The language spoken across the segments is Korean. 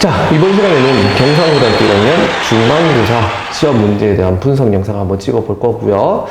자, 이번 시간에는 경상고등학교 1학년 중간고사 시험 문제에 대한 분석 영상을 한번 찍어볼 거고요.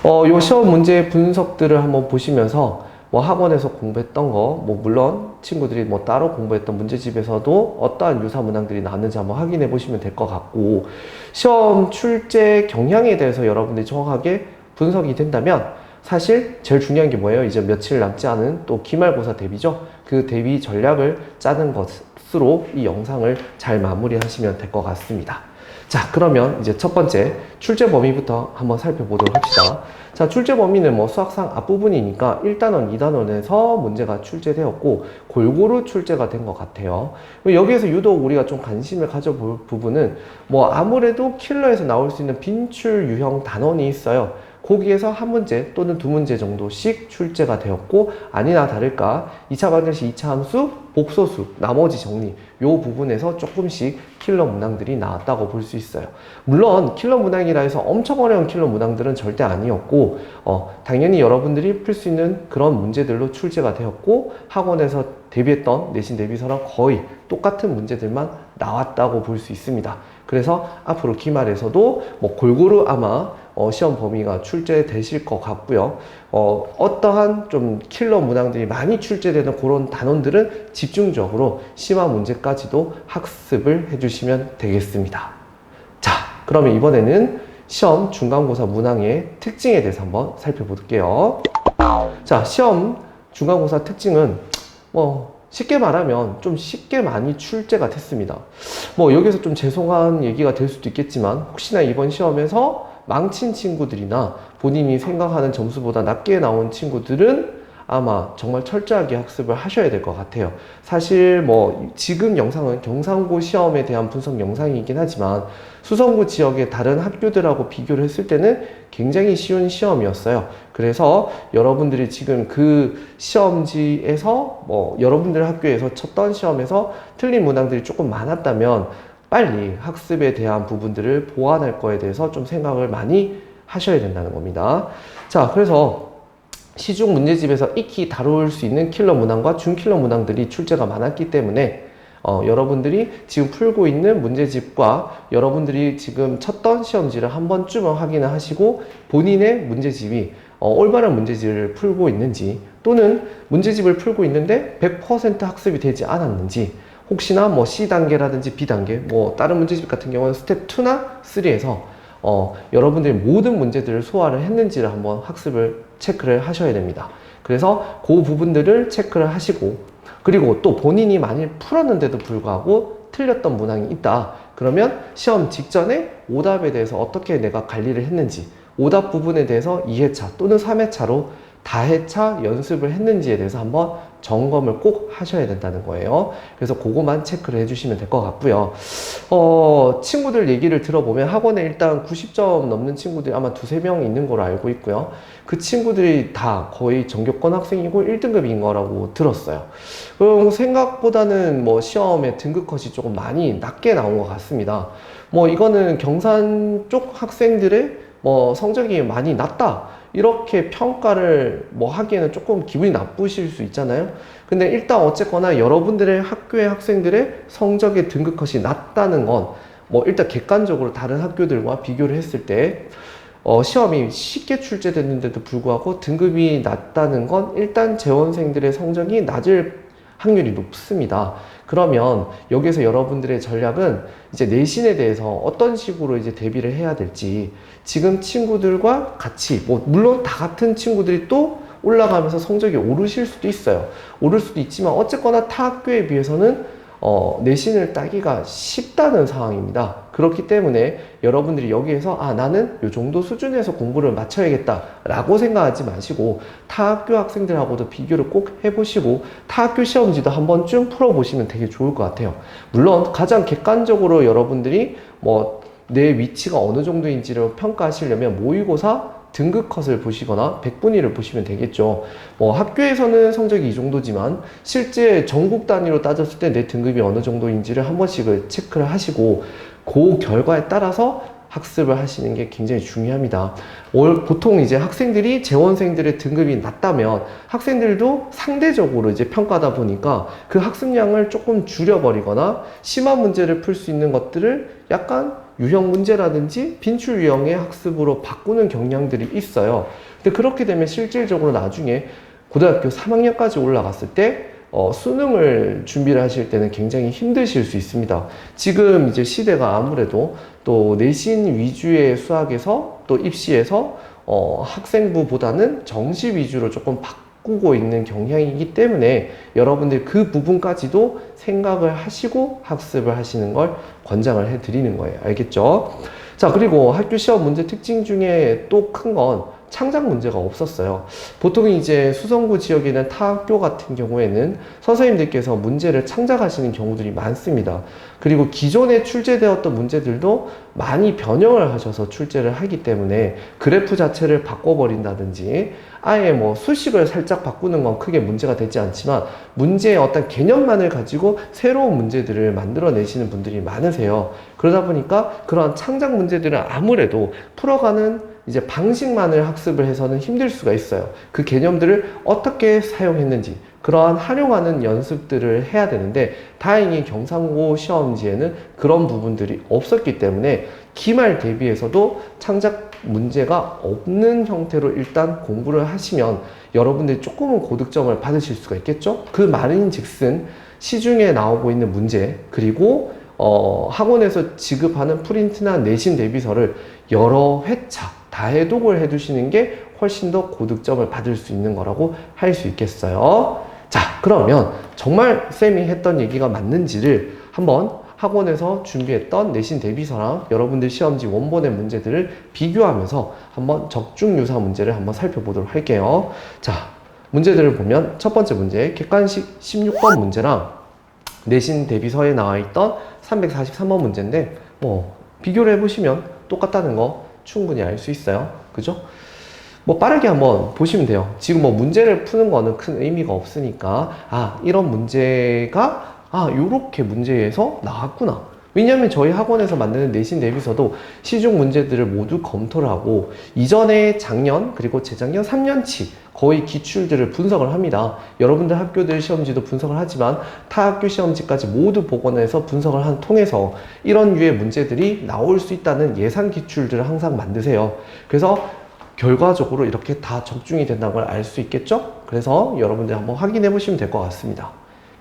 요 시험 문제 분석들을 한번 보시면서 학원에서 공부했던 거, 물론 친구들이 따로 공부했던 문제집에서도 어떠한 유사 문항들이 나왔는지 한번 확인해 보시면 될 것 같고, 시험 출제 경향에 대해서 여러분들이 정확하게 분석이 된다면 사실 제일 중요한 게 뭐예요? 이제 며칠 남지 않은 또 기말고사 대비죠. 그 대비 전략을 짜는 것으로 이 영상을 잘 마무리하시면 될 것 같습니다. 자, 그러면 이제 첫 번째 출제 범위부터 한번 살펴보도록 합시다. 자, 출제 범위는 수학상 앞부분이니까 1단원, 2단원에서 문제가 출제되었고 골고루 출제가 된 것 같아요. 여기에서 유독 우리가 좀 관심을 가져볼 부분은 아무래도 킬러에서 나올 수 있는 빈출 유형 단원이 있어요. 거기에서 한 문제 또는 두 문제 정도씩 출제가 되었고, 아니나 다를까 2차 방정식, 2차 함수, 복소수, 나머지 정리 요 부분에서 조금씩 킬러 문항들이 나왔다고 볼 수 있어요. 물론 킬러 문항이라 해서 엄청 어려운 킬러 문항들은 절대 아니었고, 당연히 여러분들이 풀 수 있는 그런 문제들로 출제가 되었고, 학원에서 대비했던 내신 대비서랑 거의 똑같은 문제들만 나왔다고 볼 수 있습니다. 그래서 앞으로 기말에서도 골고루 아마 시험 범위가 출제되실 것 같고요. 어떠한 좀 킬러 문항들이 많이 출제되는 그런 단원들은 집중적으로 심화 문제까지도 학습을 해주시면 되겠습니다. 자, 그러면 이번에는 시험 중간고사 문항의 특징에 대해서 한번 살펴볼게요. 자, 시험 중간고사 특징은 쉽게 말하면 좀 쉽게 많이 출제가 됐습니다. 여기서 좀 죄송한 얘기가 될 수도 있겠지만, 혹시나 이번 시험에서 망친 친구들이나 본인이 생각하는 점수보다 낮게 나온 친구들은 아마 정말 철저하게 학습을 하셔야 될 것 같아요. 사실 지금 영상은 경상고 시험에 대한 분석 영상이긴 하지만 수성구 지역의 다른 학교들하고 비교를 했을 때는 굉장히 쉬운 시험이었어요. 그래서 여러분들이 지금 그 시험지에서 여러분들 학교에서 쳤던 시험에서 틀린 문항들이 조금 많았다면 빨리 학습에 대한 부분들을 보완할 거에 대해서 좀 생각을 많이 하셔야 된다는 겁니다. 자, 그래서 시중 문제집에서 익히 다룰 수 있는 킬러 문항과 준킬러 문항들이 출제가 많았기 때문에 여러분들이 지금 풀고 있는 문제집과 여러분들이 지금 쳤던 시험지를 한 번쯤은 확인을 하시고, 본인의 문제집이 올바른 문제집을 풀고 있는지, 또는 문제집을 풀고 있는데 100% 학습이 되지 않았는지, 혹시나 C단계라든지 B단계, 다른 문제집 같은 경우는 스텝 2나 3에서 여러분들이 모든 문제들을 소화를 했는지를 한번 학습을 체크를 하셔야 됩니다. 그래서 그 부분들을 체크를 하시고, 그리고 또 본인이 많이 풀었는데도 불구하고 틀렸던 문항이 있다. 그러면 시험 직전에 오답에 대해서 어떻게 내가 관리를 했는지, 오답 부분에 대해서 2회차 또는 3회차로 다회차 연습을 했는지에 대해서 한번 점검을 꼭 하셔야 된다는 거예요. 그래서 그거만 체크를 해주시면 될 것 같고요. 친구들 얘기를 들어보면 학원에 일단 90점 넘는 친구들이 아마 두세 명 있는 걸로 알고 있고요. 그 친구들이 다 거의 전교권 학생이고 1등급인 거라고 들었어요. 생각보다는 시험의 등급컷이 조금 많이 낮게 나온 것 같습니다. 이거는 경산 쪽 학생들의 성적이 많이 낮다, 이렇게 평가를 하기에는 조금 기분이 나쁘실 수 있잖아요. 근데 일단 어쨌거나 여러분들의 학교의 학생들의 성적의 등급컷이 낮다는 건 일단 객관적으로 다른 학교들과 비교를 했을 때 시험이 쉽게 출제됐는데도 불구하고 등급이 낮다는 건 일단 재원생들의 성적이 낮을 확률이 높습니다. 그러면 여기서 여러분들의 전략은 이제 내신에 대해서 어떤 식으로 이제 대비를 해야 될지, 지금 친구들과 같이 물론 다 같은 친구들이 또 올라가면서 성적이 오르실 수도 있어요. 오를 수도 있지만 어쨌거나 타 학교에 비해서는 내신을 따기가 쉽다는 상황입니다. 그렇기 때문에 여러분들이 여기에서 나는 이 정도 수준에서 공부를 마쳐야겠다 라고 생각하지 마시고, 타 학교 학생들하고도 비교를 꼭 해보시고 타 학교 시험지도 한 번쯤 풀어보시면 되게 좋을 것 같아요. 물론 가장 객관적으로 여러분들이 내 위치가 어느 정도인지를 평가하시려면 모의고사 등급컷을 보시거나 백분위를 보시면 되겠죠. 학교에서는 성적이 이 정도지만 실제 전국 단위로 따졌을 때 내 등급이 어느 정도인지를 한 번씩을 체크를 하시고, 그 결과에 따라서 학습을 하시는 게 굉장히 중요합니다. 보통 이제 학생들이 재원생들의 등급이 낮다면 학생들도 상대적으로 이제 평가다 보니까 그 학습량을 조금 줄여버리거나 심한 문제를 풀 수 있는 것들을 약간 유형 문제라든지 빈출 유형의 학습으로 바꾸는 경향들이 있어요. 근데 그렇게 되면 실질적으로 나중에 고등학교 3학년까지 올라갔을 때 수능을 준비를 하실 때는 굉장히 힘드실 수 있습니다. 지금 이제 시대가 아무래도 또 내신 위주의 수학에서 또 입시에서 학생부보다는 정시 위주로 조금 바꾸고 있는 경향이기 때문에 여러분들 그 부분까지도 생각을 하시고 학습을 하시는 걸 권장을 해 드리는 거예요. 알겠죠? 자, 그리고 학교 시험 문제 특징 중에 또 큰 건 창작 문제가 없었어요. 보통 이제 수성구 지역에 있는 타 학교 같은 경우에는 선생님들께서 문제를 창작하시는 경우들이 많습니다. 그리고 기존에 출제되었던 문제들도 많이 변형을 하셔서 출제를 하기 때문에 그래프 자체를 바꿔버린다든지 아예 뭐 수식을 살짝 바꾸는 건 크게 문제가 되지 않지만 문제의 어떤 개념만을 가지고 새로운 문제들을 만들어내시는 분들이 많으세요. 그러다 보니까 그런 창작 문제들은 아무래도 풀어가는 이제 방식만을 학습을 해서는 힘들 수가 있어요. 그 개념들을 어떻게 사용했는지 그러한 활용하는 연습들을 해야 되는데 다행히 경상고 시험지에는 그런 부분들이 없었기 때문에 기말 대비해서도 창작 문제가 없는 형태로 일단 공부를 하시면 여러분들이 조금은 고득점을 받으실 수가 있겠죠? 그 말인즉슨 시중에 나오고 있는 문제 그리고 학원에서 지급하는 프린트나 내신 대비서를 여러 회차 다해독을 해두시는 게 훨씬 더 고득점을 받을 수 있는 거라고 할 수 있겠어요. 자, 그러면 정말 쌤이 했던 얘기가 맞는지를 한번 학원에서 준비했던 내신 대비서랑 여러분들 시험지 원본의 문제들을 비교하면서 한번 적중유사 문제를 한번 살펴보도록 할게요. 자, 문제들을 보면 첫 번째 문제 객관식 16번 문제랑 내신 대비서에 나와 있던 343번 문제인데 뭐 비교를 해보시면 똑같다는 거 충분히 알 수 있어요. 그죠? 뭐 빠르게 한번 보시면 돼요. 지금 뭐 문제를 푸는 거는 큰 의미가 없으니까 이런 문제가 요렇게 문제에서 나왔구나. 왜냐하면 저희 학원에서 만드는 내신 대비서도 시중 문제들을 모두 검토를 하고 이전에 작년 그리고 재작년 3년치 거의 기출들을 분석을 합니다. 여러분들 학교들 시험지도 분석을 하지만 타 학교 시험지까지 모두 복원해서 분석을 통해서 이런 류의 문제들이 나올 수 있다는 예상 기출들을 항상 만드세요. 그래서 결과적으로 이렇게 다 적중이 된다는 걸 알 수 있겠죠? 그래서 여러분들 한번 확인해 보시면 될 것 같습니다.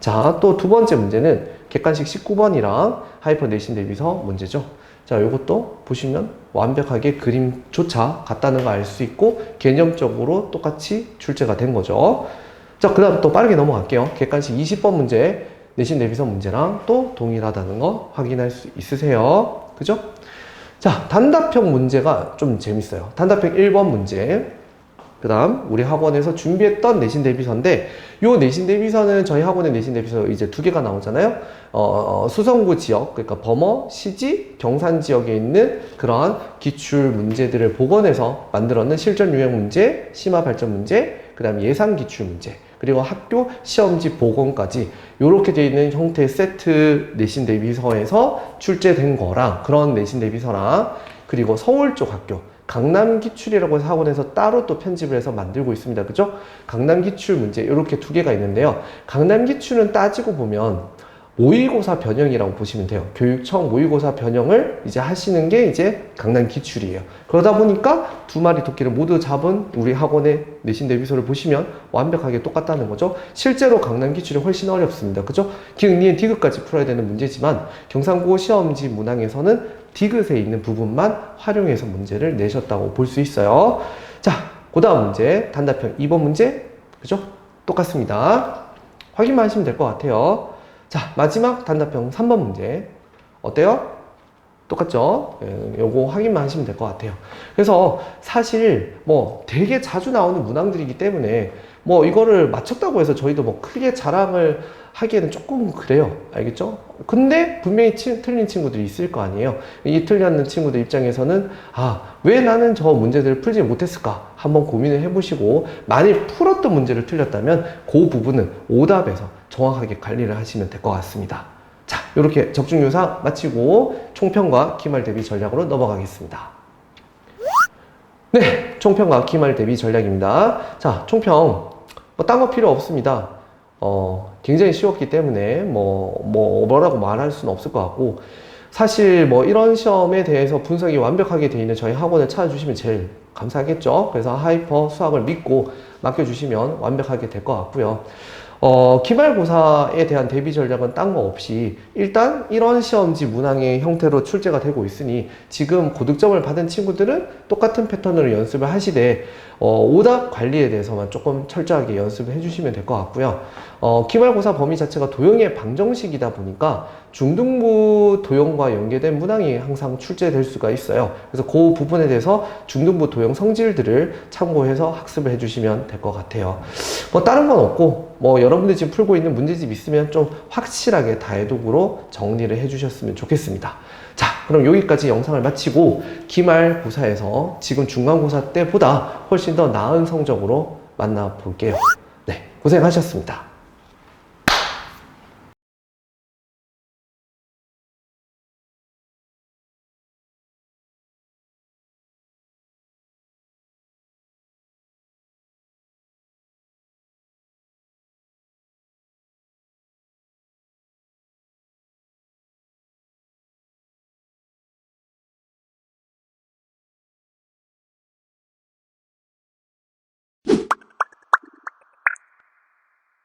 자, 또 두 번째 문제는 객관식 19번이랑 하이퍼 내신 대비서 문제죠. 자, 요것도 보시면 완벽하게 그림조차 같다는 거 알 수 있고 개념적으로 똑같이 출제가 된 거죠. 자, 그 다음 또 빠르게 넘어갈게요. 객관식 20번 문제 내신 대비서 문제랑 또 동일하다는 거 확인할 수 있으세요. 그죠? 자, 단답형 문제가 좀 재밌어요. 단답형 1번 문제. 그 다음 우리 학원에서 준비했던 내신 대비서인데 요 내신 대비서는 저희 학원의 내신 대비서 이제 두 개가 나오잖아요. 수성구 지역, 그러니까 범어, 시지, 경산 지역에 있는 그러한 기출 문제들을 복원해서 만들었는 실전 유형 문제, 심화 발전 문제, 그 다음 예상 기출 문제, 그리고 학교 시험지 복원까지 이렇게 되어 있는 형태의 세트 내신 대비서에서 출제된 거랑 그런 내신 대비서랑 그리고 서울 쪽 학교 강남 기출이라고 해서 학원에서 따로 또 편집을 해서 만들고 있습니다. 그죠? 강남 기출 문제 이렇게 두 개가 있는데요. 강남 기출은 따지고 보면 모의고사 변형이라고 보시면 돼요. 교육청 모의고사 변형을 이제 하시는 게 이제 강남 기출이에요. 그러다 보니까 두 마리 토끼를 모두 잡은 우리 학원의 내신 대비서를 보시면 완벽하게 똑같다는 거죠. 실제로 강남 기출이 훨씬 어렵습니다. 그죠? 기흥, 니은, 디귿까지 풀어야 되는 문제지만 경상고 시험지 문항에서는 디귿에 있는 부분만 활용해서 문제를 내셨다고 볼 수 있어요. 자, 그 다음 문제 단답형 2번 문제 그죠? 똑같습니다. 확인만 하시면 될 것 같아요. 자, 마지막 단답형 3번 문제 어때요? 똑같죠? 요거 확인만 하시면 될 것 같아요. 그래서 사실 뭐 되게 자주 나오는 문항들이기 때문에 뭐 이거를 맞췄다고 해서 저희도 뭐 크게 자랑을 하기에는 조금 그래요. 알겠죠? 근데 분명히 틀린 친구들이 있을 거 아니에요. 이 틀렸는 친구들 입장에서는 왜 나는 저 문제들을 풀지 못했을까? 한번 고민을 해보시고 만일 풀었던 문제를 틀렸다면 그 부분은 오답에서 정확하게 관리를 하시면 될 것 같습니다. 자, 이렇게 적중교사 마치고 총평과 기말 대비 전략으로 넘어가겠습니다. 네, 총평과 기말 대비 전략입니다. 자, 총평. 딴 거 필요 없습니다. 굉장히 쉬웠기 때문에 뭐라고 말할 수는 없을 것 같고, 사실 이런 시험에 대해서 분석이 완벽하게 되어 있는 저희 학원을 찾아주시면 제일 감사하겠죠. 그래서 하이퍼 수학을 믿고 맡겨주시면 완벽하게 될 것 같고요. 기말고사에 대한 대비 전략은 딴 거 없이 일단 이런 시험지 문항의 형태로 출제가 되고 있으니 지금 고득점을 받은 친구들은 똑같은 패턴으로 연습을 하시되 오답 관리에 대해서만 조금 철저하게 연습을 해주시면 될 것 같고요. 기말고사 범위 자체가 도형의 방정식이다 보니까 중등부 도형과 연계된 문항이 항상 출제될 수가 있어요. 그래서 그 부분에 대해서 중등부 도형 성질들을 참고해서 학습을 해주시면 될 것 같아요. 다른 건 없고 여러분들이 지금 풀고 있는 문제집 있으면 좀 확실하게 다해독으로 정리를 해주셨으면 좋겠습니다. 자, 그럼 여기까지 영상을 마치고 기말고사에서 지금 중간고사 때보다 훨씬 더 나은 성적으로 만나볼게요. 네, 고생하셨습니다.